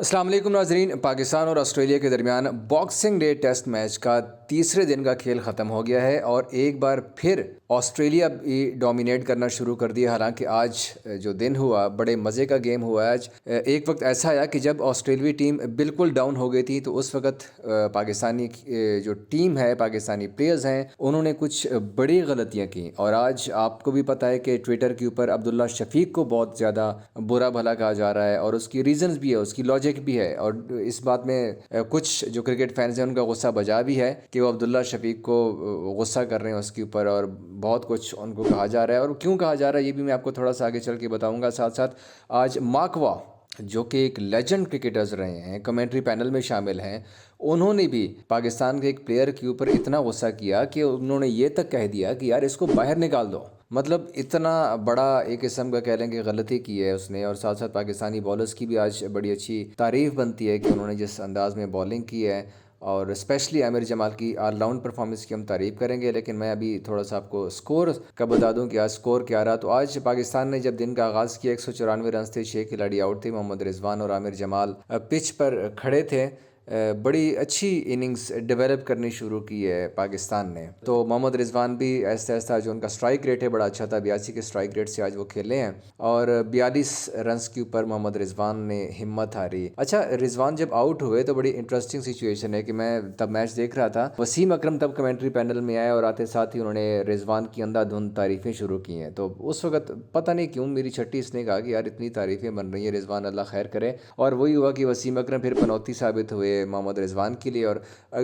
अस्सलाम वालेकुम नाजरीन। पाकिस्तान और ऑस्ट्रेलिया के दरमियान बॉक्सिंग डे टेस्ट मैच का तीसरे दिन का खेल ख़त्म हो गया है और एक बार फिर ऑस्ट्रेलिया भी डोमिनेट करना शुरू कर दिया। हालांकि आज जो दिन हुआ बड़े मज़े का गेम हुआ। आज एक वक्त ऐसा आया कि जब ऑस्ट्रेलियावी टीम बिल्कुल डाउन हो गई थी तो उस वक्त पाकिस्तानी जो टीम है, पाकिस्तानी प्लेयर्स हैं, उन्होंने कुछ बड़ी गलतियाँ की। और आज आपको भी पता है कि ट्विटर के ऊपर अब्दुल्ला शफीक को बहुत ज़्यादा बुरा भला कहा जा रहा है और उसकी रीज़न्स भी है, उसकी लॉजिक भी है। और इस बात में कुछ जो क्रिकेट फैंस हैं उनका गुस्सा बजा भी है कि वो अब्दुल्ला शफीक को गुस्सा कर रहे हैं उसके ऊपर और बहुत कुछ उनको कहा जा रहा है। और क्यों कहा जा रहा है ये भी मैं आपको थोड़ा सा आगे चल के बताऊंगा। साथ साथ आज माकवा जो कि एक लेजेंड क्रिकेटर्स रहे हैं, कमेंट्री पैनल में शामिल हैं, उन्होंने भी पाकिस्तान के एक प्लेयर के ऊपर इतना गुस्सा किया कि उन्होंने ये तक कह दिया कि यार इसको बाहर निकाल दो। मतलब इतना बड़ा एक किस्म का कह लें कि गलती की है उसने। और साथ साथ पाकिस्तानी बॉलर्स की भी आज बड़ी अच्छी तारीफ़ बनती है कि उन्होंने जिस अंदाज़ में बॉलिंग की है और स्पेशली आमिर जमाल की ऑलराउंड परफॉर्मेंस की हम तारीफ़ करेंगे। लेकिन मैं अभी थोड़ा सा आपको स्कोर का बता दूं कि आज स्कोर क्या रहा। तो आज पाकिस्तान ने जब दिन का आगाज़ किया 194 रन थे, 6 खिलाड़ी आउट थे। मोहम्मद रिजवान और आमिर जमाल पिच पर खड़े थे। बड़ी अच्छी इनिंग्स डेवलप करनी शुरू की है पाकिस्तान ने। तो मोहम्मद रिजवान भी ऐसा ऐसा जो उनका स्ट्राइक रेट है बड़ा अच्छा था, 82 के स्ट्राइक रेट से आज वो खेले हैं और 42 रन्स के ऊपर मोहम्मद रिजवान ने हिम्मत हारी। अच्छा, रिजवान जब आउट हुए तो बड़ी इंटरेस्टिंग सिचुएशन है कि मैं तब मैच देख रहा था, वसीम अकरम तब कमेंट्री पैनल में आए और आते साथ ही उन्होंने रिजवान की अंधाधुंध तारीफ़ें शुरू की हैं। तो उस वक्त पता नहीं क्यों मेरी छट्टी इसने कहा कि यार इतनी तारीफ़ें बन रही हैं रिजवान, अल्लाह खैर करे। और वही हुआ कि वसीम अकरम फिर पनौती साबित हुए मोहम्मद रिजवान के लिए और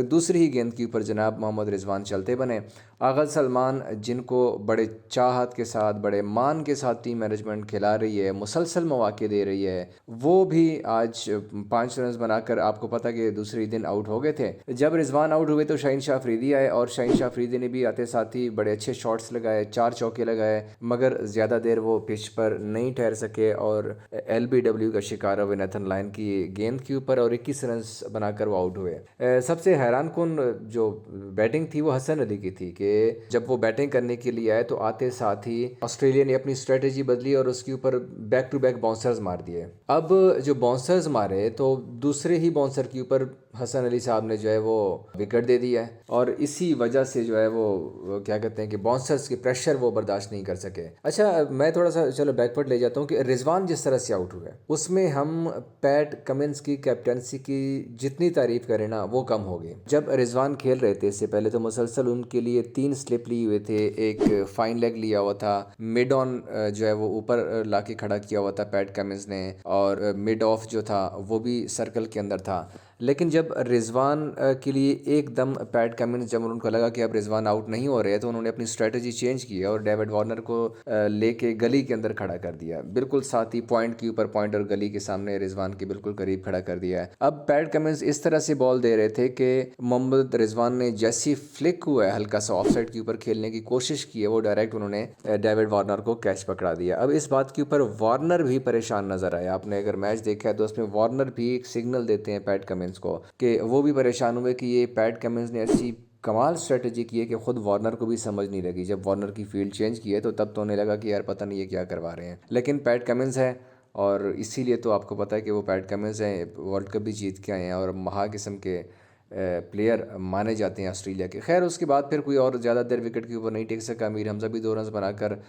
दूसरी ही गेंद के ऊपर जनाब मोहम्मद रिजवान चलते बने। आगा सलमान जिनको बड़े चाहत के साथ, बड़े मान के साथ टीम मैनेजमेंट खिला रही है, मुसलसल मौके दे रही है, वो भी आज 5 रन बनाकर आपको पता कि दूसरे दिन आउट हो गए थे। जब रिजवान आउट हुए तो शाहीन शाह अफरीदी आए और शाहीन शाह अफरीदी ने भी आते साथ ही बड़े अच्छे शॉट्स लगाए, 4 चौके लगाए, मगर ज़्यादा देर वो पिच पर नहीं ठहर सके और LBW का शिकार हुए नेथन लायन की गेंद के ऊपर और 21 रन बनाकर वो आउट हुए। सबसे हैरान कुन जो बैटिंग थी वो हसन अली की थी कि जब वो बैटिंग करने के लिए आए तो आते साथ ही ऑस्ट्रेलिया ने अपनी स्ट्रेटेजी बदली और उसके ऊपर बैक टू बैक बाउंसर्स मार दिए। अब जो बाउंसर्स मारे तो दूसरे ही बाउंसर के ऊपर हसन अली साहब ने जो है वो विकेट दे दिया है और इसी वजह से जो है वो क्या कहते हैं कि बाउंसर्स के प्रेशर वो बर्दाश्त नहीं कर सके। अच्छा, मैं थोड़ा सा चलो बैकवर्ड ले जाता हूँ कि रिजवान जिस तरह से आउट हुए उसमें हम पैट कमिंस की कैप्टनसी की जितनी तारीफ करें ना वो कम होगी। जब रिजवान खेल रहे थे इससे पहले तो मुसलसल उनके लिए 3 स्लिप लिए हुए थे, एक फाइन लेग लिया हुआ था, मिड ऑन जो है वो ऊपर लाके खड़ा किया हुआ था पैट कमिंस ने और मिड ऑफ जो था वो भी सर्कल के अंदर था। लेकिन जब रिजवान के लिए एकदम पैट कमिंस, जब उनको लगा कि अब रिजवान आउट नहीं हो रहे तो उन्होंने अपनी स्ट्रेटजी चेंज की और डेविड वार्नर को लेके गली के अंदर खड़ा कर दिया, बिल्कुल साथ ही पॉइंट के ऊपर, पॉइंट और गली के सामने रिजवान के बिल्कुल करीब खड़ा कर दिया है। अब पैट कमिंस इस तरह से बॉल दे रहे थे कि मोहम्मद रिजवान ने जैसी फ्लिक हुआ है हल्का सा ऑफ साइड के ऊपर खेलने की कोशिश की है वो डायरेक्ट उन्होंने डेविड वार्नर को कैच पकड़ा दिया। अब इस बात के ऊपर वार्नर भी परेशान नजर आया। आपने अगर मैच देखा है तो उसमें वार्नर भी एक सिग्नल देते हैं पैट कमिंस को कि वो भी परेशान हुए कि ये पैट कमिंस ने ऐसी कमाल स्ट्रेटजी की है कि खुद वार्नर को भी समझ नहीं लगी। जब वार्नर की फील्ड चेंज की है तो तब तो उन्हें लगा कि यार पता नहीं ये क्या करवा रहे हैं। लेकिन पैट कमिंस है और इसीलिए तो आपको पता है कि वो पैट कमिंस हैं, वर्ल्ड कप भी जीत के आए हैं और महा किस्म के प्लेयर माने जाते हैं ऑस्ट्रेलिया के। खैर उसके बाद फिर कोई और ज़्यादा देर विकेट के ऊपर नहीं टिक सका। अमीर हमजा भी 2 रन बनाकर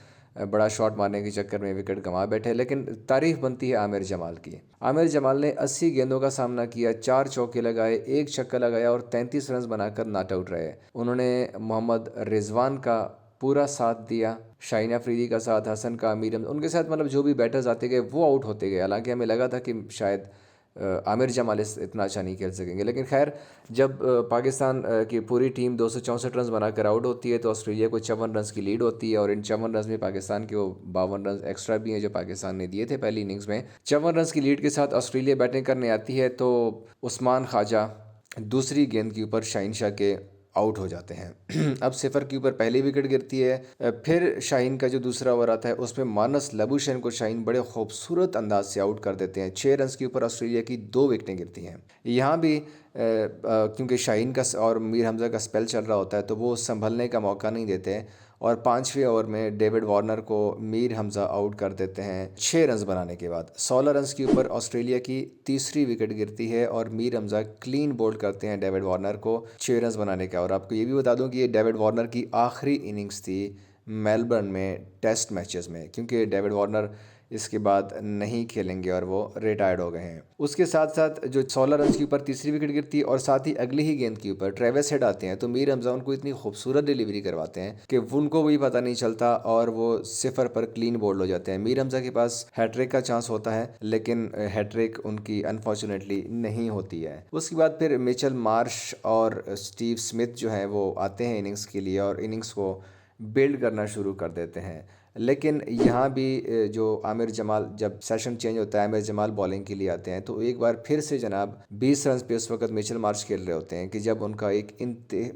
बड़ा शॉट मारने के चक्कर में विकेट गंवा बैठे। लेकिन तारीफ़ बनती है आमिर जमाल की। आमिर जमाल ने 80 गेंदों का सामना किया, 4 चौके लगाए, 1 छक्का लगाया और 33 रन बनाकर नॉट आउट रहे। उन्होंने मोहम्मद रिजवान का पूरा साथ दिया, शाहीन अफरीदी का साथ, हसन का, अमीर उनके साथ, मतलब जो भी बैटर्स आते गए वो आउट होते गए। हालांकि हमें लगा था कि शायद आमिर जमाल इतना अच्छा नहीं खेल सकेंगे। लेकिन खैर जब पाकिस्तान की पूरी टीम 264 रन बनाकर आउट होती है तो ऑस्ट्रेलिया को 54 रन की लीड होती है और इन 54 रन में पाकिस्तान के वो 52 रन एक्स्ट्रा भी हैं जो पाकिस्तान ने दिए थे पहली इनिंग्स में। 54 रन की लीड के साथ ऑस्ट्रेलिया बैटिंग करने आती है तो उस्मान ख्वाजा दूसरी गेंद के ऊपर शाहीन शाह के आउट हो जाते हैं। अब 0 के ऊपर पहली विकेट गिरती है। फिर शाहीन का जो दूसरा ओवर आता है उसमें मानस लबुशेन को शाहीन बड़े खूबसूरत अंदाज से आउट कर देते हैं। 6 रन के ऊपर ऑस्ट्रेलिया की 2 विकेटें गिरती हैं। यहाँ भी क्योंकि शाहीन का और मीर हमज़ा का स्पेल चल रहा होता है तो वो संभलने का मौका नहीं देते और 5वें ओवर में डेविड वार्नर को मीर हमज़ा आउट कर देते हैं 6 रन बनाने के बाद। 16 रन के ऊपर ऑस्ट्रेलिया की तीसरी विकेट गिरती है और मीर हमज़ा क्लीन बोल्ड करते हैं डेविड वार्नर को 6 रन बनाने का। और आपको ये भी बता दूं कि ये डेविड वार्नर की आखिरी इनिंग्स थी मेलबर्न में टेस्ट मैचेस में, क्योंकि डेविड वार्नर इसके बाद नहीं खेलेंगे और वो रिटायर्ड हो गए हैं। उसके साथ साथ जो 16 रन के ऊपर तीसरी विकेट गिरती है और साथ ही अगली ही गेंद के ऊपर ट्रेविस हेड आते हैं, तो मीर हमज़ा उनको इतनी खूबसूरत डिलीवरी करवाते हैं कि उनको भी पता नहीं चलता और वो सिफर पर क्लीन बोल्ड हो जाते हैं। मीर हमज़ा के पास हैट्रिक का चांस होता है, लेकिन हैट्रिक उनकी अनफॉर्चुनेटली नहीं होती है। उसके बाद फिर मिचेल मार्श और स्टीव स्मिथ जो है वो आते हैं इनिंग्स के लिए और इनिंग्स को बिल्ड करना शुरू कर देते हैं। लेकिन यहाँ भी जो आमिर जमाल, जब सेशन चेंज होता है आमिर जमाल बॉलिंग के लिए आते हैं, तो एक बार फिर से जनाब 20 रन पे उस वक्त मिचेल मार्श खेल रहे होते हैं कि जब उनका एक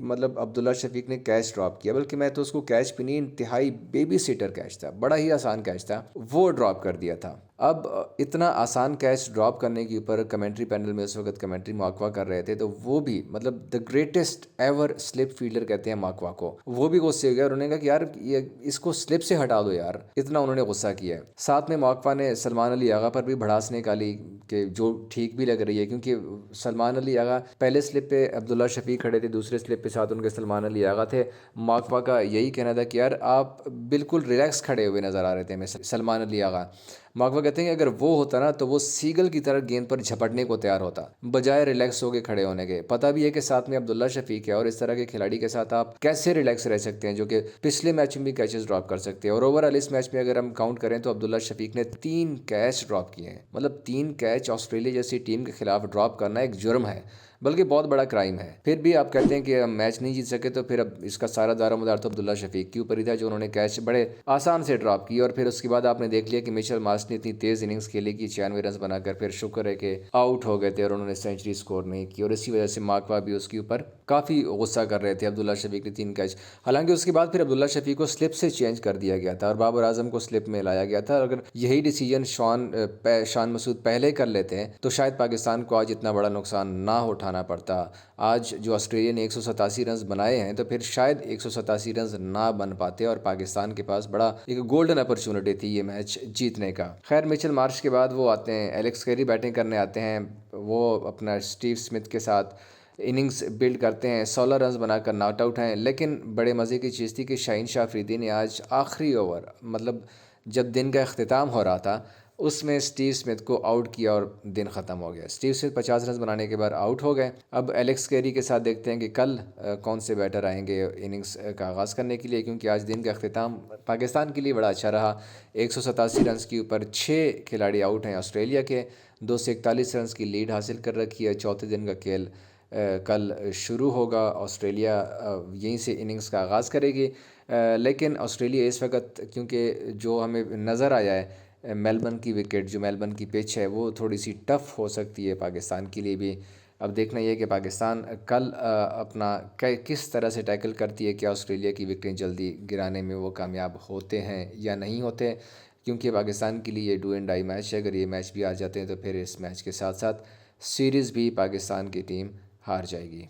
मतलब अब्दुल्ला शफीक ने कैच ड्रॉप किया, बल्कि मैं तो उसको कैच भी नहीं, इंतहाई बेबी सीटर कैच था, बड़ा ही आसान कैच था, वो ड्रॉप कर दिया था। अब इतना आसान कैच ड्रॉप करने के ऊपर कमेंट्री पैनल में उस वक्त कमेंट्री माकवा कर रहे थे, तो वो भी मतलब the greatest ever slip fielder कहते हैं माकवा को, वो भी गुस्से हो गया। उन्होंने कहा कि यार ये इसको स्लिप से हटा दो यार, इतना उन्होंने गुस्सा किया है। साथ में माकवा ने सलमान अली आगा पर भी भड़ास निकाली कि जो ठीक भी लग रही है, क्योंकि सलमान अली आगा पहले स्लिप पे अब्दुल्ला शफीक खड़े थे, दूसरे स्लिप पे साथ उनके सलमान अली आगा थे। माकवा का यही कहना था कि यार आप बिल्कुल रिलैक्स खड़े हुए नज़र आ रहे थे हमें सलमान अली आगा। माकवा कहते हैं कि अगर वो होता ना तो वो सीगल की तरह गेंद पर झपटने को तैयार होता, बजाय रिलैक्स होकर खड़े होने के। पता भी है कि साथ में अब्दुल्ला शफीक है और इस तरह के खिलाड़ी के साथ आप कैसे रिलैक्स रह सकते हैं, जो कि पिछले मैच में भी कैचेस ड्रॉप कर सकते हैं। और ओवरऑल इस मैच में अगर हम काउंट करें तो अब्दुल्ला शफीक ने 3 कैच ड्रॉप किए हैं। मतलब 3 कैच ऑस्ट्रेलिया जैसी टीम के खिलाफ ड्रॉप करना एक जुर्म है, बल्कि बहुत बड़ा क्राइम है। फिर भी आप कहते हैं कि हम मैच नहीं जीत सके, तो फिर अब इसका सारा दारोमदार तो अब्दुल्ला शफीक के ऊपर ही था, जो उन्होंने कैच बड़े आसान से ड्रॉप की। और फिर उसके बाद आपने देख लिया कि मिचेल मार्श ने इतनी तेज इनिंग्स खेली कि 96 रन बनाकर फिर शुक्र है कि आउट हो गए थे और उन्होंने सेंचुरी स्कोर नहीं की, और इसी वजह से माकवा भी उसके ऊपर काफ़ी गुस्सा कर रहे थे अब्दुल्ला शफीक ने 3 कैच। हालांकि उसके बाद फिर अब्दुल्ला शफीक को स्लिप से चेंज कर दिया गया था और बाबर आजम को स्लिप में लाया गया था। अगर यही डिसीजन शान मसूद पहले कर लेते हैं तो शायद पाकिस्तान को आज इतना बड़ा नुकसान ना उठाना पड़ता। आज जो ऑस्ट्रेलिया ने 187 रन बनाए हैं, तो फिर शायद 187 रन ना बन पाते और पाकिस्तान के पास बड़ा एक गोल्डन अपॉर्चुनिटी थी ये मैच जीतने का। खैर मिचेल मार्श के बाद वो आते हैं, एलेक्स कैरी बैटिंग करने आते हैं, वो अपना स्टीव स्मिथ के साथ इनिंग्स बिल्ड करते हैं, 16 रन बनाकर नॉट आउट हैं। लेकिन बड़े मज़े की चीज़ थी कि शाहीन शाह अफरीदी ने आज आखिरी ओवर, मतलब जब दिन का अख्तिताम हो रहा था, उसमें स्टीव स्मिथ को आउट किया और दिन ख़त्म हो गया। स्टीव स्मिथ 50 रन बनाने के बाद आउट हो गए। अब एलेक्स कैरी के साथ देखते हैं कि कल कौन से बैटर आएंगे इनिंग्स का आगाज़ करने के लिए, क्योंकि आज दिन का अख्तिताम पाकिस्तान के लिए बड़ा अच्छा रहा। 187 रन के ऊपर 6 खिलाड़ी आउट हैं ऑस्ट्रेलिया के, 241 रन की लीड हासिल कर रखी है। चौथे दिन का खेल कल शुरू होगा, ऑस्ट्रेलिया यहीं से इनिंग्स का आगाज़ करेगी। लेकिन ऑस्ट्रेलिया इस वक्त, क्योंकि जो हमें नज़र आया है मेलबर्न की विकेट, जो मेलबर्न की पिच है, वो थोड़ी सी टफ़ हो सकती है पाकिस्तान के लिए भी। अब देखना ये है कि पाकिस्तान कल अपना किस तरह से टैकल करती है, क्या ऑस्ट्रेलिया की विकेटें जल्दी गिराने में वो कामयाब होते हैं या नहीं होते, क्योंकि पाकिस्तान के लिए ये डू एंड डाई मैच है। अगर ये मैच भी आ जाते हैं तो फिर इस मैच के साथ साथ सीरीज़ भी पाकिस्तान की टीम हार जाएगी।